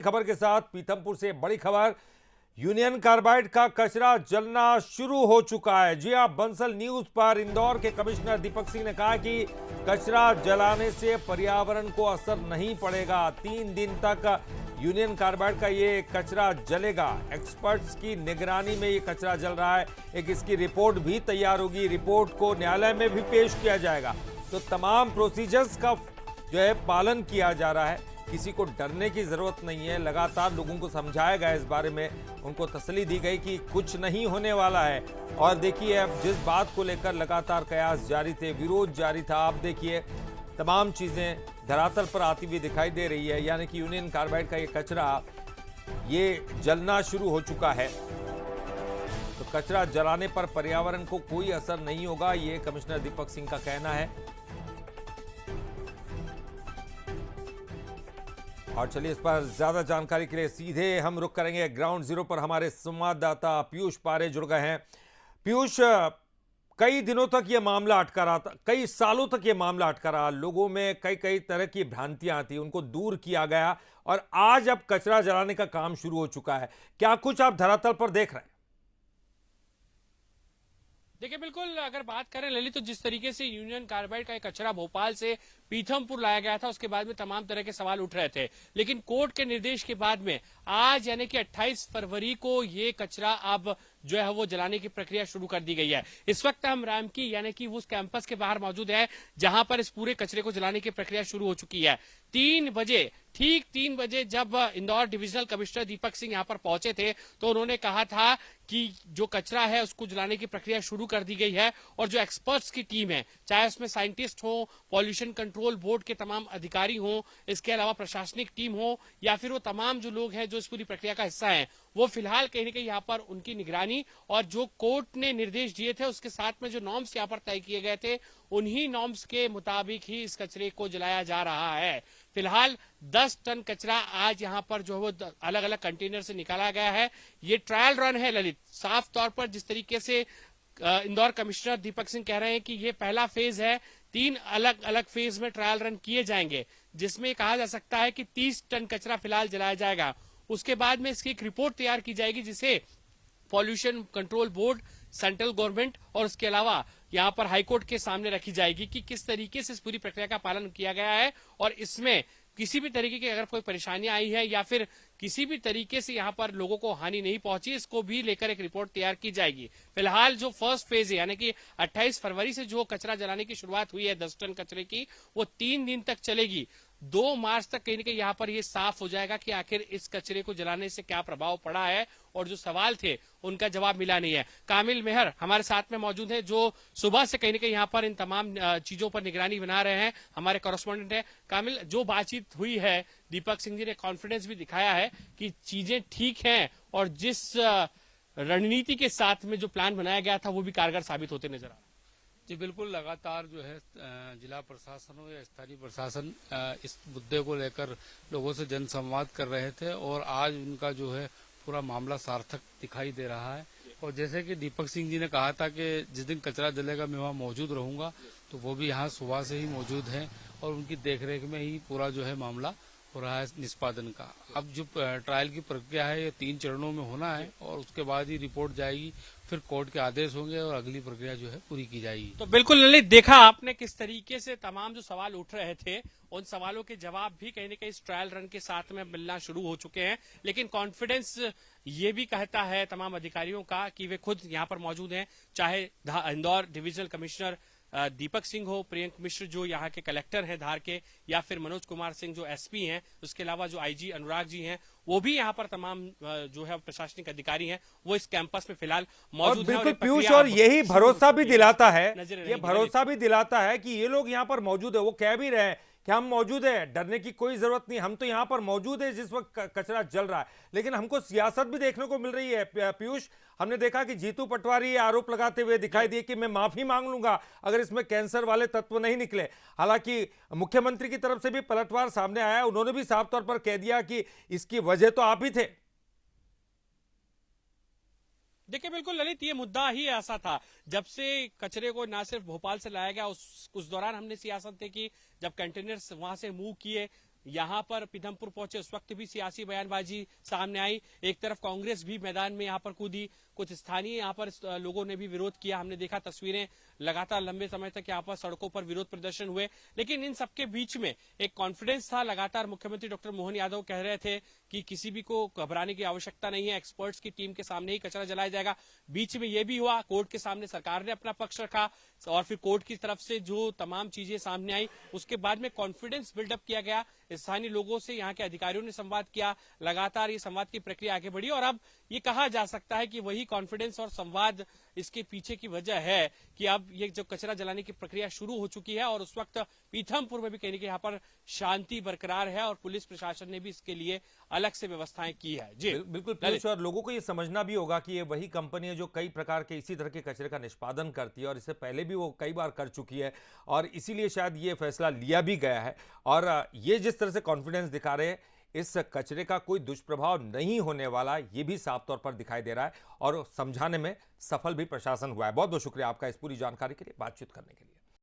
खबर के साथ पीथमपुर से बड़ी खबर। यूनियन कार्बाइड का कचरा जलना शुरू हो चुका है। जी हां, बंसल न्यूज पर इंदौर के कमिश्नर दीपक सिंह ने कहा कि कचरा जलाने से पर्यावरण को असर नहीं पड़ेगा। 3 दिन तक यूनियन कार्बाइड का ये कचरा जलेगा। एक्सपर्ट्स की निगरानी में ये कचरा जल रहा है। एक इसकी रिपोर्ट भी तैयार होगी। रिपोर्ट को न्यायालय में भी पेश किया जाएगा। तो तमाम प्रोसीजर्स का जो है पालन किया जा रहा है। किसी को डरने की जरूरत नहीं है। लगातार लोगों को समझाया गया इस बारे में, उनको तसल्ली दी गई कि कुछ नहीं होने वाला है। और देखिए, अब जिस बात को लेकर लगातार कयास जारी थे, विरोध जारी था, आप देखिए तमाम चीजें धरातल पर आती हुई दिखाई दे रही है। यानी कि यूनियन कार्बाइड का ये कचरा ये जलना शुरू हो चुका है। तो कचरा जलाने पर पर्यावरण को कोई असर नहीं होगा, ये कमिश्नर दीपक सिंह का कहना है। और चलिए, इस पर ज्यादा जानकारी के लिए सीधे हम रुक करेंगे ग्राउंड जीरो पर। हमारे संवाददाता पीयूष पारे जुड़ गए हैं। पीयूष, कई दिनों तक ये मामला अटका रहा था, कई सालों तक ये मामला अटका रहा। लोगों में कई कई तरह की भ्रांतियां थी, उनको दूर किया गया और आज अब कचरा जलाने का काम शुरू हो चुका है। क्या कुछ आप धरातल पर देख रहे हैं? देखिए, बिल्कुल अगर बात करें ललित, तो जिस तरीके से यूनियन कार्बाइड का एक कचरा भोपाल से पीथमपुर लाया गया था, उसके बाद में तमाम तरह के सवाल उठ रहे थे। लेकिन कोर्ट के निर्देश के बाद में आज यानी कि 28 फरवरी को ये कचरा अब जो है वो जलाने की प्रक्रिया शुरू कर दी गई है। इस वक्त हम रामकी यानी कि उस कैंपस के बाहर मौजूद है जहां पर इस पूरे कचरे को जलाने की प्रक्रिया शुरू हो चुकी है। 3 बजे, ठीक 3 बजे जब इंदौर डिविजनल कमिश्नर दीपक सिंह यहां पर पहुंचे थे, तो उन्होंने कहा था कि जो कचरा है उसको जलाने की प्रक्रिया शुरू कर दी गई है। और जो एक्सपर्ट्स की टीम है, चाहे उसमें साइंटिस्ट हो, पॉल्यूशन कंट्रोल बोर्ड के तमाम अधिकारी हो, इसके अलावा प्रशासनिक टीम हो, या फिर वो तमाम जो लोग हैं जो इस पूरी प्रक्रिया का हिस्सा हैं, वो फिलहाल कहीं ना कहीं यहाँ पर उनकी निगरानी और जो कोर्ट ने निर्देश दिए थे उसके साथ में जो नॉर्म्स यहाँ पर तय किए गए थे, उन्हीं नॉर्म्स के मुताबिक ही इस कचरे को जलाया जा रहा है। फिलहाल 10 टन कचरा आज यहाँ पर जो है वो अलग अलग कंटेनर से निकाला गया है। ये ट्रायल रन है ललित। साफ तौर पर जिस तरीके से इंदौर कमिश्नर दीपक सिंह कह रहे हैं कि ये पहला फेज है, 3 अलग अलग फेज में ट्रायल रन किए जाएंगे, जिसमें कहा जा सकता है कि 30 टन कचरा फिलहाल जलाया जाएगा। उसके बाद में इसकी एक रिपोर्ट तैयार की जाएगी, जिसे pollution control board, central government और उसके अलावा यहाँ पर हाईकोर्ट के सामने रखी जाएगी कि किस तरीके से इस पूरी प्रक्रिया का पालन किया गया है और इसमें किसी भी तरीके की अगर कोई परेशानियां आई है या फिर किसी भी तरीके से यहाँ पर लोगों को हानि नहीं पहुंची, इसको भी लेकर एक रिपोर्ट तैयार की जाएगी। फिलहाल जो फर्स्ट फेज है यानी कि 28 फरवरी से जो कचरा जलाने की शुरुआत हुई है 10 टन कचरे की, वो 3 दिन तक चलेगी। 2 मार्च तक कहीं ना कहीं यहाँ पर ये साफ हो जाएगा कि आखिर इस कचरे को जलाने से क्या प्रभाव पड़ा है और जो सवाल थे उनका जवाब मिला नहीं है। कामिल मेहर हमारे साथ में मौजूद है, जो सुबह से कहीं ना कहीं यहाँ पर इन तमाम चीजों पर निगरानी बना रहे हैं, हमारे कॉरेस्पॉन्डेंट है। कामिल, जो बातचीत हुई है, दीपक सिंह जी ने कॉन्फिडेंस भी दिखाया है कि चीजें ठीक हैं और जिस रणनीति के साथ में जो प्लान बनाया गया था वो भी कारगर साबित होते नजर आ रहा है। जी बिल्कुल, लगातार जो है जिला प्रशासन हो या स्थानीय प्रशासन इस मुद्दे को लेकर लोगों से जनसंवाद कर रहे थे और आज उनका जो है पूरा मामला सार्थक दिखाई दे रहा है। और जैसे कि दीपक सिंह जी ने कहा था कि जिस दिन कचरा जलेगा मैं वहाँ मौजूद रहूंगा, तो वो भी यहाँ सुबह से ही मौजूद हैं और उनकी देखरेख में ही पूरा जो है मामला हो रहा है निष्पादन का। अब जो ट्रायल की प्रक्रिया है ये 3 चरणों में होना है और उसके बाद ही रिपोर्ट जाएगी, फिर कोर्ट के आदेश होंगे और अगली प्रक्रिया जो है पूरी की जाएगी। तो बिल्कुल ललित, देखा आपने किस तरीके से तमाम जो सवाल उठ रहे थे उन सवालों के जवाब भी कहीं न कहीं इस ट्रायल रन के साथ में मिलना शुरू हो चुके हैं। लेकिन कॉन्फिडेंस ये भी कहता है तमाम अधिकारियों का कि वे खुद यहाँ पर मौजूद हैं, चाहे इंदौर डिविजनल कमिश्नर दीपक सिंह हो, प्रियंक मिश्र जो यहाँ के कलेक्टर हैं धार के, या फिर मनोज कुमार सिंह जो एसपी हैं, उसके अलावा जो आईजी अनुराग जी हैं, वो भी यहाँ पर तमाम जो है प्रशासनिक अधिकारी हैं, वो इस कैंपस में फिलहाल मौजूद हैं। बिल्कुल पीयूष, और यही भरोसा भी दिलाता है, ये भरोसा भी दिलाता है कि ये लोग यहाँ पर मौजूद है। वो कह भी रहे हैं कि हम मौजूद है, डरने की कोई जरूरत नहीं, हम तो यहाँ पर मौजूद है जिस वक्त कचरा जल रहा है। लेकिन हमको सियासत भी देखने को मिल रही है पीयूष। हमने देखा कि जीतू पटवारी आरोप लगाते हुए दिखाई दिए कि मैं माफी मांग लूंगा अगर इसमें कैंसर वाले तत्व नहीं निकले। हालांकि मुख्यमंत्री की तरफ से भी पलटवार सामने आया, उन्होंने भी साफ तौर पर कह दिया कि इसकी वजह तो आप ही थे। देखिए, बिल्कुल ललित, ये मुद्दा ही ऐसा था जब से कचरे को ना सिर्फ भोपाल से लाया गया, उस दौरान हमने सियासत देखी। जब कंटेनर्स वहां से मूव किए, यहाँ पर पीथमपुर पहुंचे उस वक्त भी सियासी बयानबाजी सामने आई। एक तरफ कांग्रेस भी मैदान में यहाँ पर कूदी, कुछ स्थानीय यहाँ पर लोगों ने भी विरोध किया। हमने देखा तस्वीरें, लगातार लंबे समय तक यहाँ पर सड़कों पर विरोध प्रदर्शन हुए। लेकिन इन सबके बीच में एक कॉन्फिडेंस था। लगातार मुख्यमंत्री डॉक्टर मोहन यादव कह रहे थे कि किसी भी को घबराने की आवश्यकता नहीं है, एक्सपर्ट्स की टीम के सामने ही कचरा जलाया जाएगा। बीच में यह भी हुआ, कोर्ट के सामने सरकार ने अपना पक्ष रखा और फिर कोर्ट की तरफ से जो तमाम चीजें सामने आई, उसके बाद में कॉन्फिडेंस बिल्डअप किया गया। स्थानीय लोगों से यहाँ के अधिकारियों ने संवाद किया, लगातार ये संवाद की प्रक्रिया आगे बढ़ी और अब ये कहा जा सकता है कि वही कॉन्फिडेंस और संवाद इसके पीछे की वजह है कि अब ये जो कचरा जलाने की प्रक्रिया शुरू हो चुकी है और उस वक्त पीथमपुर में भी कहीं ना कहीं यहाँ पर शांति बरकरार है और पुलिस प्रशासन ने भी इसके लिए अलग से व्यवस्थाएं की है। जी बिल्कुल पीयूष, और लोगों को ये समझना भी होगा कि ये वही कंपनी है जो कई प्रकार के इसी तरह के कचरे का निष्पादन करती है और इससे पहले भी वो कई बार कर चुकी है और इसीलिए शायद ये फैसला लिया भी गया है। और ये जिस तरह से कॉन्फिडेंस दिखा रहे हैं, इस कचरे का कोई दुष्प्रभाव नहीं होने वाला, ये भी साफ तौर पर दिखाई दे रहा है और समझाने में सफल भी प्रशासन हुआ है। बहुत बहुत शुक्रिया आपका इस पूरी जानकारी के लिए, बातचीत करने के लिए।